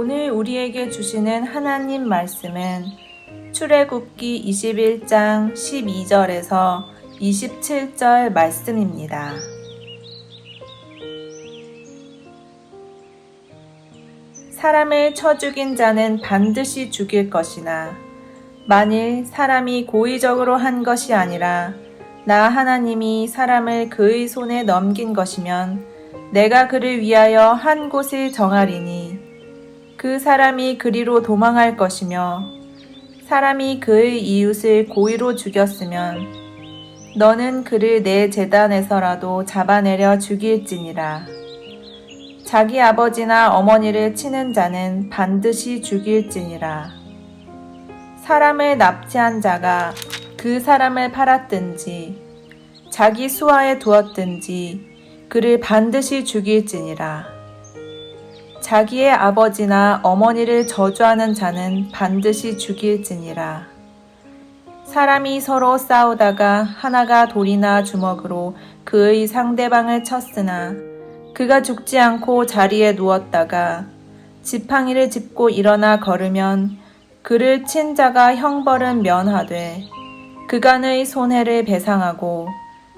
오늘 우리에게 주시는 하나님 말씀은 출애굽기 21장 12절에서 27절 말씀입니다. 사람을 쳐 죽인 자는 반드시 죽일 것이나 만일 사람이 고의적으로 한 것이 아니라 나 하나님이 사람을 그의 손에 넘긴 것이면 내가 그를 위하여 한 곳을 정하리니 그 사람이 그리로 도망할 것이며 사람이 그의 이웃을 고의로 죽였으면 너는 그를 내 제단에서라도 잡아내려 죽일지니라. 자기 아버지나 어머니를 치는 자는 반드시 죽일지니라. 사람을 납치한 자가 그 사람을 팔았든지 자기 수하에 두었든지 그를 반드시 죽일지니라. 자기의 아버지나 어머니를 저주하는 자는 반드시 죽일지니라. 사람이 서로 싸우다가 하나가 돌이나 주먹으로 그의 상대방을 쳤으나 그가 죽지 않고 자리에 누웠다가 지팡이를 짚고 일어나 걸으면 그를 친 자가 형벌은 면하되 그간의 손해를 배상하고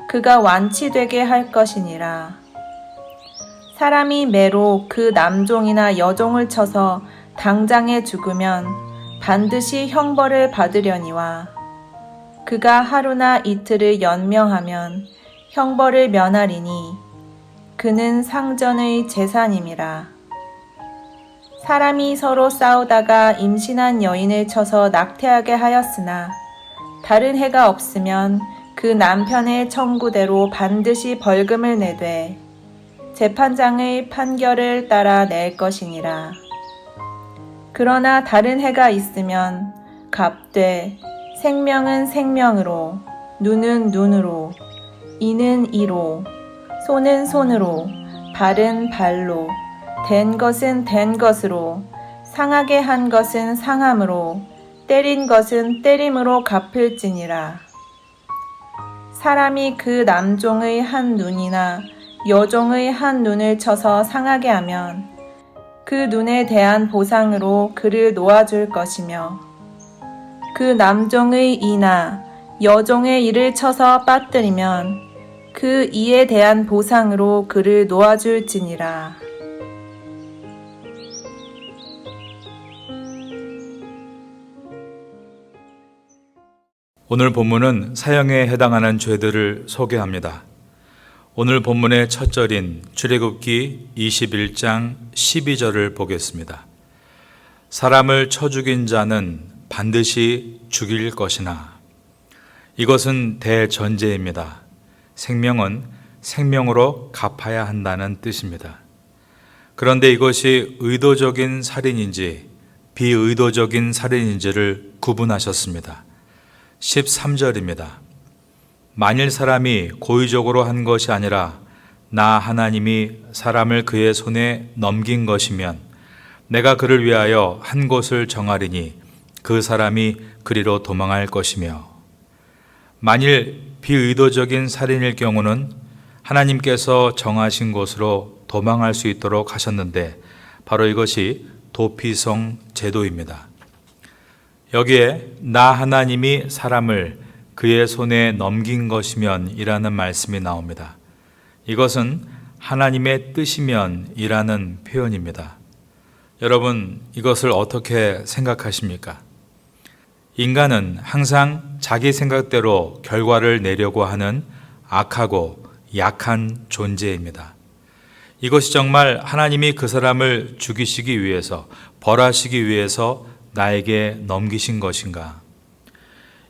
그가 완치되게 할 것이니라. 사람이 매로 그 남종이나 여종을 쳐서 당장에 죽으면 반드시 형벌을 받으려니와 그가 하루나 이틀을 연명하면 형벌을 면하리니 그는 상전의 재산임이라. 사람이 서로 싸우다가 임신한 여인을 쳐서 낙태하게 하였으나 다른 해가 없으면 그 남편의 청구대로 반드시 벌금을 내되 재판장의 판결을 따라 낼 것이니라. 그러나 다른 해가 있으면 갚되 생명은 생명으로, 눈은 눈으로, 이는 이로, 손은 손으로, 발은 발로, 된 것은 된 것으로, 상하게 한 것은 상함으로, 때린 것은 때림으로 갚을지니라. 사람이 그 남종의 한 눈이나 여종의 한 눈을 쳐서 상하게 하면 그 눈에 대한 보상으로 그를 놓아줄 것이며 그 남종의 이나 여종의 이를 쳐서 빠뜨리면 그 이에 대한 보상으로 그를 놓아줄지니라. 오늘 본문은 사형에 해당하는 죄들을 소개합니다. 오늘 본문의 첫 절인 출애굽기 21장 12절을 보겠습니다. 사람을 쳐 죽인 자는 반드시 죽일 것이나. 이것은 대전제입니다. 생명은 생명으로 갚아야 한다는 뜻입니다. 그런데 이것이 의도적인 살인인지 비의도적인 살인인지를 구분하셨습니다. 13절입니다. 만일 사람이 고의적으로 한 것이 아니라 나 하나님이 사람을 그의 손에 넘긴 것이면 내가 그를 위하여 한 곳을 정하리니 그 사람이 그리로 도망할 것이며, 만일 비의도적인 살인일 경우는 하나님께서 정하신 곳으로 도망할 수 있도록 하셨는데 바로 이것이 도피성 제도입니다. 여기에 나 하나님이 사람을 그의 손에 넘긴 것이면 이라는 말씀이 나옵니다. 이것은 하나님의 뜻이면 이라는 표현입니다. 여러분, 이것을 어떻게 생각하십니까? 인간은 항상 자기 생각대로 결과를 내려고 하는 악하고 약한 존재입니다. 이것이 정말 하나님이 그 사람을 죽이시기 위해서, 벌하시기 위해서 나에게 넘기신 것인가?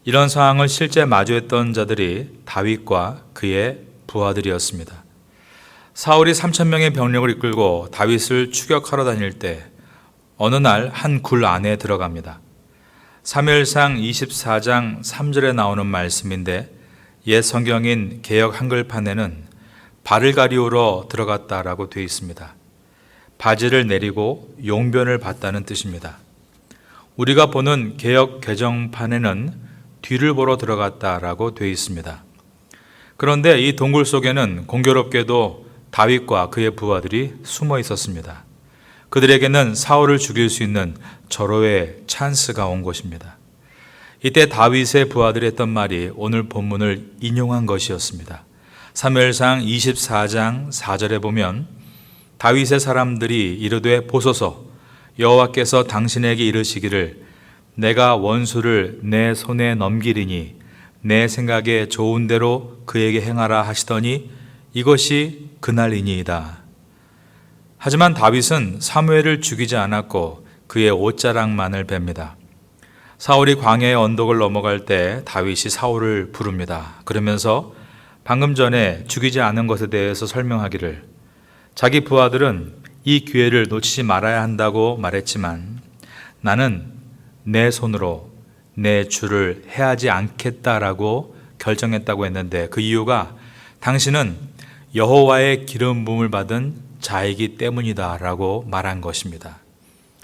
이런 상황을 실제 마주했던 자들이 다윗과 그의 부하들이었습니다. 사울이 3,000명의 병력을 이끌고 다윗을 추격하러 다닐 때 어느 날 한 굴 안에 들어갑니다. 사무엘상 24장 3절에 나오는 말씀인데 옛 성경인 개역 한글판에는 발을 가리우러 들어갔다라고 되어 있습니다. 바지를 내리고 용변을 봤다는 뜻입니다. 우리가 보는 개역 개정판에는 뒤를 보러 들어갔다라고 되어 있습니다. 그런데 이 동굴 속에는 공교롭게도 다윗과 그의 부하들이 숨어 있었습니다. 그들에게는 사울을 죽일 수 있는 절호의 찬스가 온 것입니다. 이때 다윗의 부하들이 했던 말이 오늘 본문을 인용한 것이었습니다. 사무엘상 24장 4절에 보면 다윗의 사람들이 이르되 보소서 여호와께서 당신에게 이르시기를 내가 원수를 내 손에 넘기리니 내 생각에 좋은 대로 그에게 행하라 하시더니 이것이 그날이니이다. 하지만 다윗은 사무엘을 죽이지 않았고 그의 옷자락만을 뱁니다. 사울이 광야의 언덕을 넘어갈 때 다윗이 사울을 부릅니다. 그러면서 방금 전에 죽이지 않은 것에 대해서 설명하기를 자기 부하들은 이 기회를 놓치지 말아야 한다고 말했지만 나는 내 손으로 내 주를 해하지 않겠다라고 결정했다고 했는데 그 이유가 당신은 여호와의 기름 부음을 받은 자이기 때문이다라고 말한 것입니다.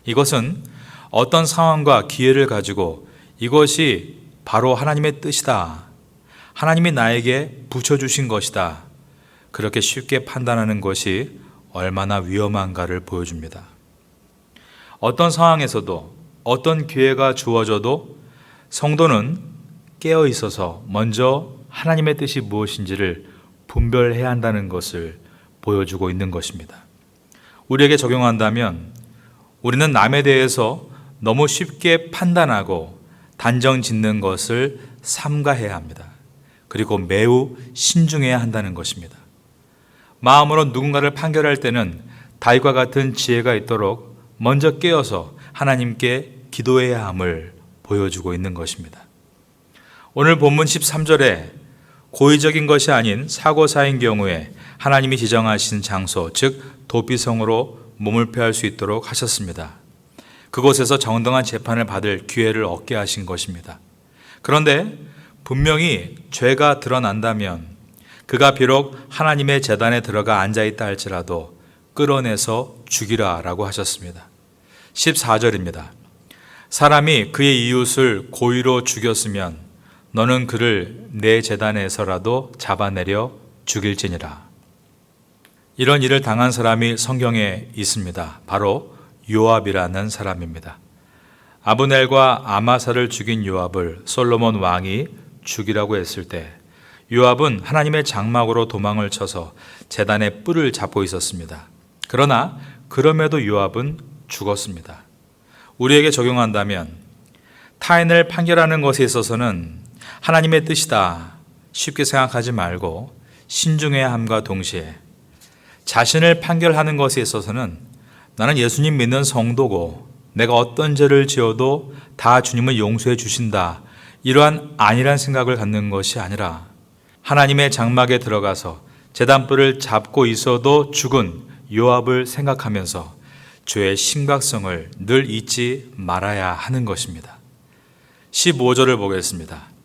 이것은 어떤 상황과 기회를 가지고 이것이 바로 하나님의 뜻이다. 하나님이 나에게 붙여주신 것이다. 그렇게 쉽게 판단하는 것이 얼마나 위험한가를 보여줍니다. 어떤 상황에서도 어떤 기회가 주어져도 성도는 깨어 있어서 먼저 하나님의 뜻이 무엇인지를 분별해야 한다는 것을 보여주고 있는 것입니다. 우리에게 적용한다면 우리는 남에 대해서 너무 쉽게 판단하고 단정 짓는 것을 삼가해야 합니다. 그리고 매우 신중해야 한다는 것입니다. 마음으로 누군가를 판결할 때는 다윗과 같은 지혜가 있도록 먼저 깨어서 하나님께 기도해야 함을 보여주고 있는 것입니다. 오늘 본문 13절에 고의적인 것이 아닌 사고사인 경우에 하나님이 지정하신 장소, 즉 도피성으로 몸을 피할 수 있도록 하셨습니다. 그곳에서 정당한 재판을 받을 기회를 얻게 하신 것입니다. 그런데 분명히 죄가 드러난다면 그가 비록 하나님의 제단에 들어가 앉아있다 할지라도 끌어내서 죽이라 라고 하셨습니다. 14절입니다. 사람이 그의 이웃을 고의로 죽였으면 너는 그를 내 제단에서라도 잡아내려 죽일지니라. 이런 일을 당한 사람이 성경에 있습니다. 바로 요압이라는 사람입니다. 아브넬과 아마사를 죽인 요압을 솔로몬 왕이 죽이라고 했을 때 요압은 하나님의 장막으로 도망을 쳐서 제단의 뿔을 잡고 있었습니다. 그러나 그럼에도 요압은 죽었습니다. 우리에게 적용한다면 타인을 판결하는 것에 있어서는 하나님의 뜻이다 쉽게 생각하지 말고 신중해야 함과 동시에 자신을 판결하는 것에 있어서는 나는 예수님 믿는 성도고 내가 어떤 죄를 지어도 다 주님은 용서해 주신다 이러한 안일한 생각을 갖는 것이 아니라 하나님의 장막에 들어가서 제단불을 잡고 있어도 죽은 요압을 생각하면서 죄의 심각성을 늘 잊지 말아야 하는 것입니다. 15절을 보겠습니다.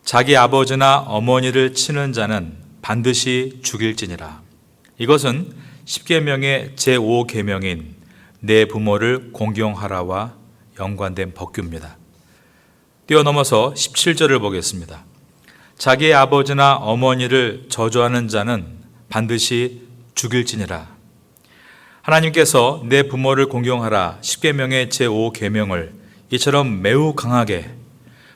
자기 아버지나 어머니를 치는 자는 반드시 죽일지니라. 이것은 10계명의 제5계명인 내 부모를 공경하라와 연관된 법규입니다. 뛰어넘어서 17절을 보겠습니다. 자기의 아버지나 어머니를 저주하는 자는 반드시 죽일지니라. 하나님께서 내 부모를 공경하라 10계명의 제5계명을 이처럼 매우 강하게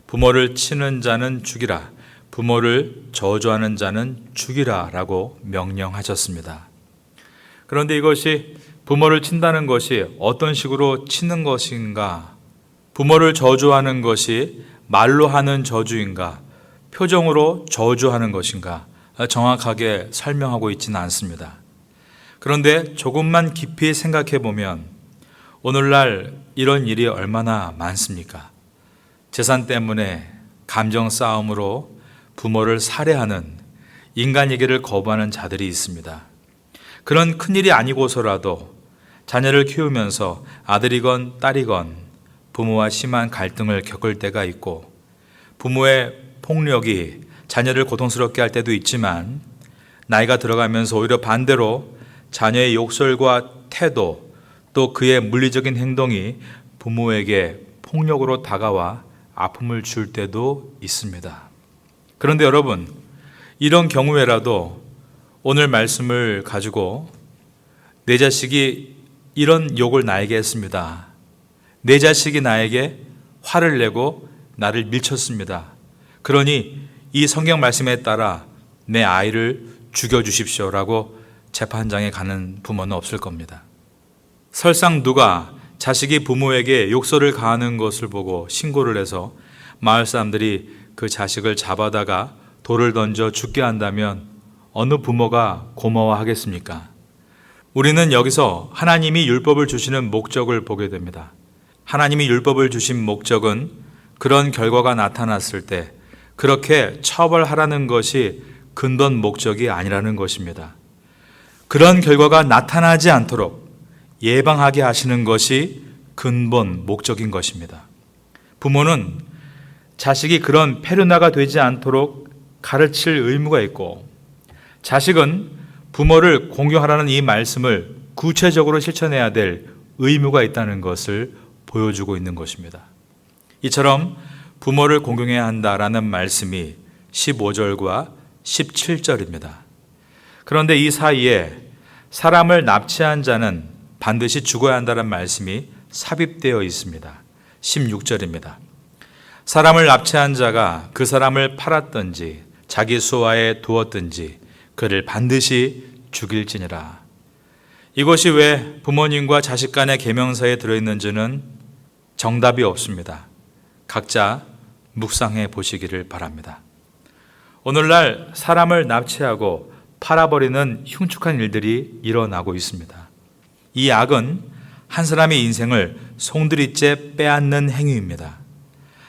부모를 치는 자는 죽이라, 부모를 저주하는 자는 죽이라 라고 명령하셨습니다. 그런데 이것이 부모를 친다는 것이 어떤 식으로 치는 것인가, 부모를 저주하는 것이 말로 하는 저주인가, 표정으로 저주하는 것인가 정확하게 설명하고 있지는 않습니다. 그런데 조금만 깊이 생각해 보면 오늘날 이런 일이 얼마나 많습니까? 재산 때문에 감정 싸움으로 부모를 살해하는 인간이기를 거부하는 자들이 있습니다. 그런 큰일이 아니고서라도 자녀를 키우면서 아들이건 딸이건 부모와 심한 갈등을 겪을 때가 있고 부모의 폭력이 자녀를 고통스럽게 할 때도 있지만 나이가 들어가면서 오히려 반대로 자녀의 욕설과 태도 또 그의 물리적인 행동이 부모에게 폭력으로 다가와 아픔을 줄 때도 있습니다. 그런데 여러분, 이런 경우에라도 오늘 말씀을 가지고 내 자식이 이런 욕을 나에게 했습니다. 내 자식이 나에게 화를 내고 나를 밀쳤습니다. 그러니 이 성경 말씀에 따라 내 아이를 죽여주십시오라고 재판장에 가는 부모는 없을 겁니다. 설상 누가 자식이 부모에게 욕설을 가하는 것을 보고 신고를 해서 마을 사람들이 그 자식을 잡아다가 돌을 던져 죽게 한다면 어느 부모가 고마워하겠습니까? 우리는 여기서 하나님이 율법을 주시는 목적을 보게 됩니다. 하나님이 율법을 주신 목적은 그런 결과가 나타났을 때 그렇게 처벌하라는 것이 근본 목적이 아니라는 것입니다. 그런 결과가 나타나지 않도록 예방하게 하시는 것이 근본 목적인 것입니다. 부모는 자식이 그런 페르나가 되지 않도록 가르칠 의무가 있고, 자식은 부모를 공경하라는 이 말씀을 구체적으로 실천해야 될 의무가 있다는 것을 보여주고 있는 것입니다. 이처럼 부모를 공경해야 한다라는 말씀이 15절과 17절입니다. 그런데 이 사이에 사람을 납치한 자는 반드시 죽어야 한다는 말씀이 삽입되어 있습니다. 16절입니다. 사람을 납치한 자가 그 사람을 팔았든지 자기 수하에 두었든지 그를 반드시 죽일지니라. 이것이 왜 부모님과 자식 간의 계명사에 들어있는지는 정답이 없습니다. 각자 묵상해 보시기를 바랍니다. 오늘날 사람을 납치하고 팔아버리는 흉측한 일들이 일어나고 있습니다. 이 악은 한 사람의 인생을 송두리째 빼앗는 행위입니다.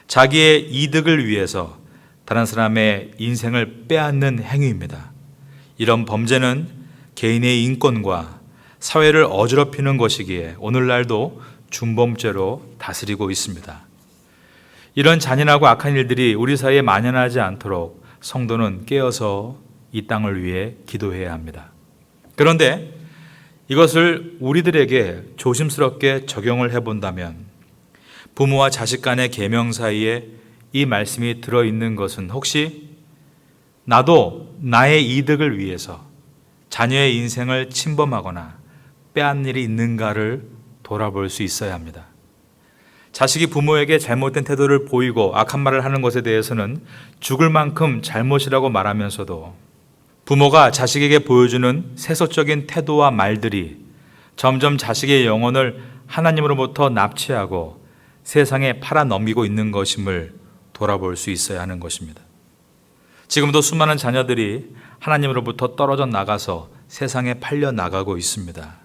자기의 이득을 위해서 다른 사람의 인생을 빼앗는 행위입니다. 이런 범죄는 개인의 인권과 사회를 어지럽히는 것이기에 오늘날도 중범죄로 다스리고 있습니다. 이런 잔인하고 악한 일들이 우리 사이에 만연하지 않도록 성도는 깨어서 이 땅을 위해 기도해야 합니다. 그런데 이것을 우리들에게 조심스럽게 적용을 해본다면 부모와 자식 간의 계명 사이에 이 말씀이 들어있는 것은 혹시 나도 나의 이득을 위해서 자녀의 인생을 침범하거나 빼앗는 일이 있는가를 돌아볼 수 있어야 합니다. 자식이 부모에게 잘못된 태도를 보이고 악한 말을 하는 것에 대해서는 죽을 만큼 잘못이라고 말하면서도 부모가 자식에게 보여주는 세속적인 태도와 말들이 점점 자식의 영혼을 하나님으로부터 납치하고 세상에 팔아넘기고 있는 것임을 돌아볼 수 있어야 하는 것입니다. 지금도 수많은 자녀들이 하나님으로부터 떨어져 나가서 세상에 팔려 나가고 있습니다.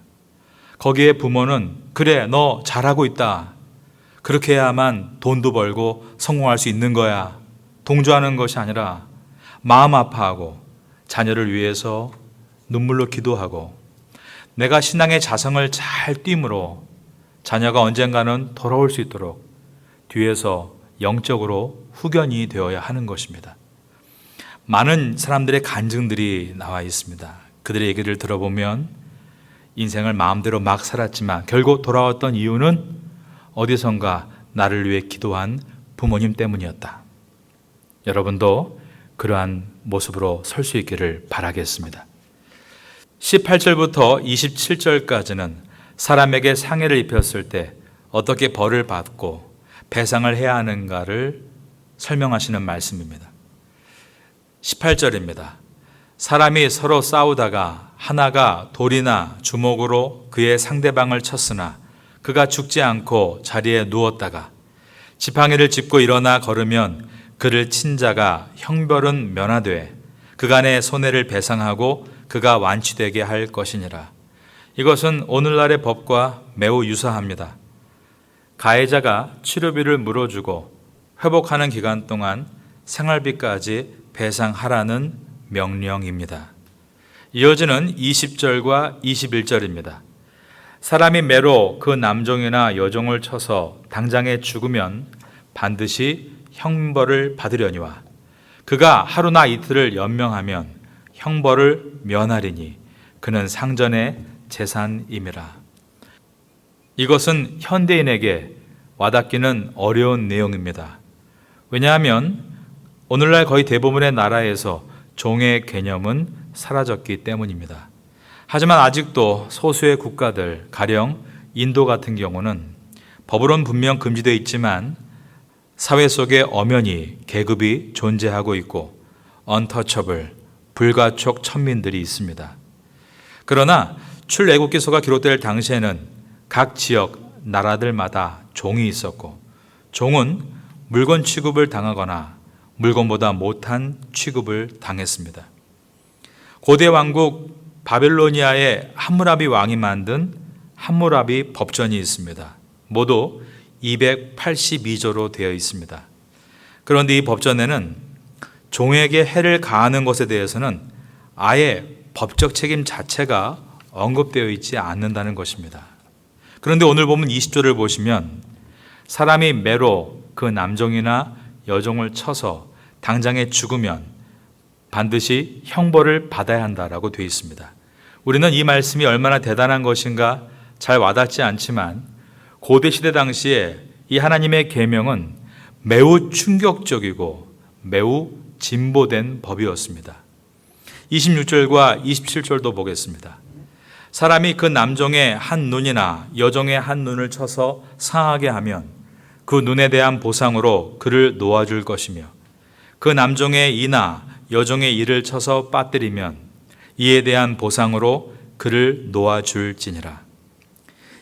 거기에 부모는 그래, 너 잘하고 있다. 그렇게 해야만 돈도 벌고 성공할 수 있는 거야. 동조하는 것이 아니라 마음 아파하고 자녀를 위해서 눈물로 기도하고 내가 신앙의 자성을 잘 띠므로 자녀가 언젠가는 돌아올 수 있도록 뒤에서 영적으로 후견이 되어야 하는 것입니다. 많은 사람들의 간증들이 나와 있습니다. 그들의 얘기를 들어보면 인생을 마음대로 막 살았지만 결국 돌아왔던 이유는 어디선가 나를 위해 기도한 부모님 때문이었다. 여러분도 그러한 모습으로 설 수 있기를 바라겠습니다. 18절부터 27절까지는 사람에게 상해를 입혔을 때 어떻게 벌을 받고 배상을 해야 하는가를 설명하시는 말씀입니다. 18절입니다. 사람이 서로 싸우다가 하나가 돌이나 주먹으로 그의 상대방을 쳤으나 그가 죽지 않고 자리에 누웠다가 지팡이를 짚고 일어나 걸으면 그를 친 자가 형벌은 면하되 그간의 손해를 배상하고 그가 완치되게 할 것이니라. 이것은 오늘날의 법과 매우 유사합니다. 가해자가 치료비를 물어주고 회복하는 기간 동안 생활비까지 배상하라는 명령입니다. 이어지는 20절과 21절입니다. 사람이 매로 그 남종이나 여종을 쳐서 당장에 죽으면 반드시 형벌을 받으려니와 그가 하루나 이틀을 연명하면 형벌을 면하리니 그는 상전의 재산임이라. 이것은 현대인에게 와닿기는 어려운 내용입니다. 왜냐하면 오늘날 거의 대부분의 나라에서 종의 개념은 사라졌기 때문입니다. 하지만 아직도 소수의 국가들, 가령 인도 같은 경우는 법으로는 분명 금지되어 있지만 사회 속에 엄연히 계급이 존재하고 있고 untouchable, 불가촉 천민들이 있습니다. 그러나 출애굽기서가 기록될 당시에는 각 지역 나라들마다 종이 있었고 종은 물건 취급을 당하거나 물건보다 못한 취급을 당했습니다. 고대 왕국 바벨로니아의 함무라비 왕이 만든 함무라비 법전이 있습니다. 모두 282조로 되어 있습니다. 그런데 이 법전에는 종에게 해를 가하는 것에 대해서는 아예 법적 책임 자체가 언급되어 있지 않는다는 것입니다. 그런데 오늘 보면 20조를 보시면 사람이 매로 그 남종이나 여종을 쳐서 당장에 죽으면 반드시 형벌을 받아야 한다라고 되어 있습니다. 우리는 이 말씀이 얼마나 대단한 것인가 잘 와닿지 않지만 고대 시대 당시에 이 하나님의 계명은 매우 충격적이고 매우 진보된 법이었습니다. 26절과 27절도 보겠습니다. 사람이 그 남종의 한 눈이나 여종의 한 눈을 쳐서 상하게 하면 그 눈에 대한 보상으로 그를 놓아줄 것이며 그 남종의 이나 여종의 이를 쳐서 빠뜨리면 이에 대한 보상으로 그를 놓아줄지니라.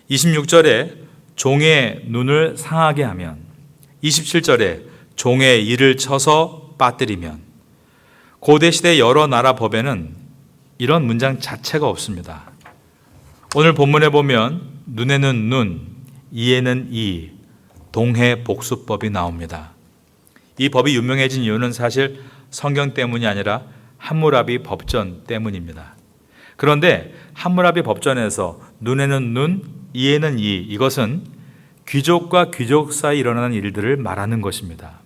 26절에 종의 눈을 상하게 하면 27절에 종의 이를 쳐서 빠뜨리면 고대 시대 여러 나라 법에는 이런 문장 자체가 없습니다. 오늘 본문에 보면 눈에는 눈, 이에는 이, 동해 복수법이 나옵니다. 이 법이 유명해진 이유는 사실 성경 때문이 아니라 함무라비 법전 때문입니다. 그런데 함무라비 법전에서 눈에는 눈, 이에는 이, 이것은 귀족과 귀족 사이 일어나는 일들을 말하는 것입니다.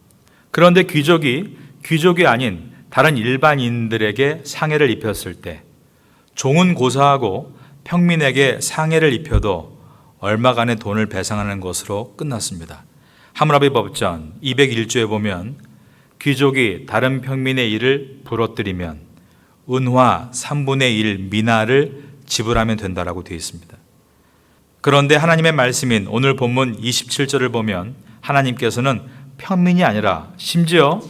그런데 귀족이 아닌 다른 일반인들에게 상해를 입혔을 때 종은 고사하고 평민에게 상해를 입혀도 얼마간의 돈을 배상하는 것으로 끝났습니다. 함무라비 법전 201조에 보면 귀족이 다른 평민의 일을 부러뜨리면 은화 3분의 1 미나를 지불하면 된다라고 되어 있습니다. 그런데 하나님의 말씀인 오늘 본문 27절을 보면 하나님께서는 평민이 아니라 심지어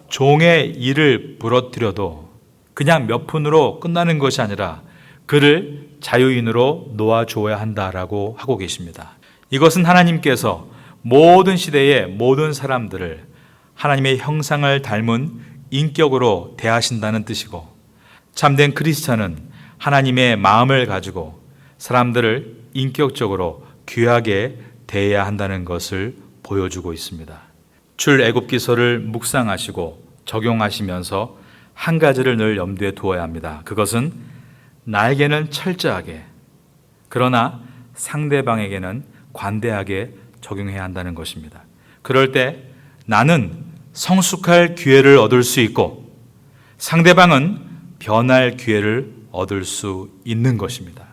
종의 일을 부러뜨려도 그냥 몇 푼으로 끝나는 것이 아니라 그를 자유인으로 놓아주어야 한다라고 하고 계십니다. 이것은 하나님께서 모든 시대의 모든 사람들을 하나님의 형상을 닮은 인격으로 대하신다는 뜻이고 참된 크리스찬은 하나님의 마음을 가지고 사람들을 인격적으로 귀하게 대해야 한다는 것을 보여주고 있습니다. 출애굽기서를 묵상하시고 적용하시면서 한 가지를 늘 염두에 두어야 합니다. 그것은 나에게는 철저하게 그러나 상대방에게는 관대하게 적용해야 한다는 것입니다. 그럴 때 나는 성숙할 기회를 얻을 수 있고 상대방은 변할 기회를 얻을 수 있는 것입니다.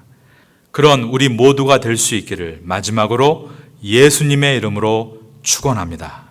그런 우리 모두가 될 수 있기를 마지막으로 예수님의 이름으로 축원합니다.